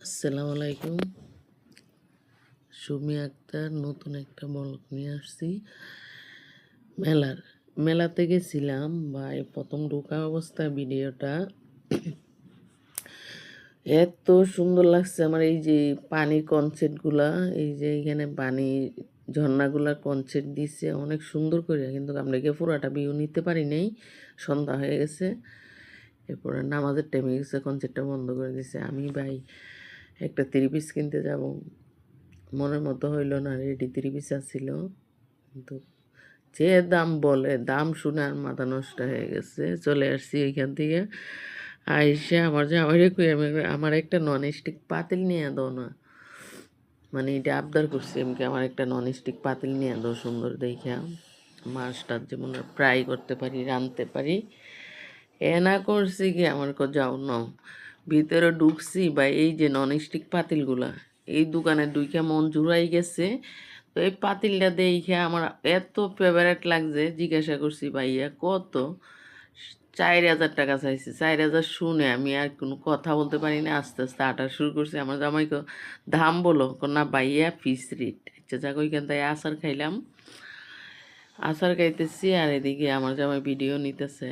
আসসালামু আলাইকুম। সুমি আক্তার নতুন একটা ব্লগ নিয়ে আসছি। মেলার মেলাতে গেছিলাম ভাই, প্রথম ঢোকা অবস্থায় ভিডিওটা এত সুন্দর লাগছে আমার। এই যে পানির কনসেপ্টগুলা, এই যে এখানে পানি ঝর্ণাগুলার কনসেপ্ট দিছে অনেক সুন্দর করে, কিন্তু আমরা গিয়ে পুরাটা ভিউ নিতে পারি নাই, সন্ধ্যা হয়ে গেছে। এরপরে নামাজের টাইমে গেছে, কনসেপ্টটা বন্ধ করে দিছে। আমি ভাই একটা 3 পিস কিনতে যাব, মনের মতো হইল না, রেডি 3 পিস ছিল, কিন্তু যে দাম বলে, দাম শুনে আর মাথা নষ্ট হয়ে গেছে। চলে আসছি ওইখান থেকে। আইসা আমার যে আমার আমার একটা নন স্টিক পাতিল নিয়ে দাও না, মানে এটা আবদার করছি এমনি, আমার একটা নন স্টিক পাতিল নিয়ে দাও সুন্দর দেখা, মাছটা যেমন ফ্রাই করতে পারি, রাঁধতে পারি। না করছি কি আমার যাও ন, ভিতরে ঢুকছি বা এই যে নন স্টিক পাতিলগুলা, এই দোকানে ঢুকে মন জুড়াই গেছে। তো এই পাতিলটা দেখে আমার এত ফেভারেট লাগছে, জিজ্ঞাসা করছি ভাইয়া কত, 4,000 টাকা চাইছে। 4,000 শুনে আমি আর কোনো কথা বলতে পারি না, আস্তে আস্তে আটা শুরু করছি। আমার জামাইকে দাম বলো, না ভাইয়া ফিস রেট। আচ্ছা যাক, ওইখান থেকে আচার খাইলাম, আচার খাইতেছি আর এদিকে আমার জামাই ভিডিও নিতেছে।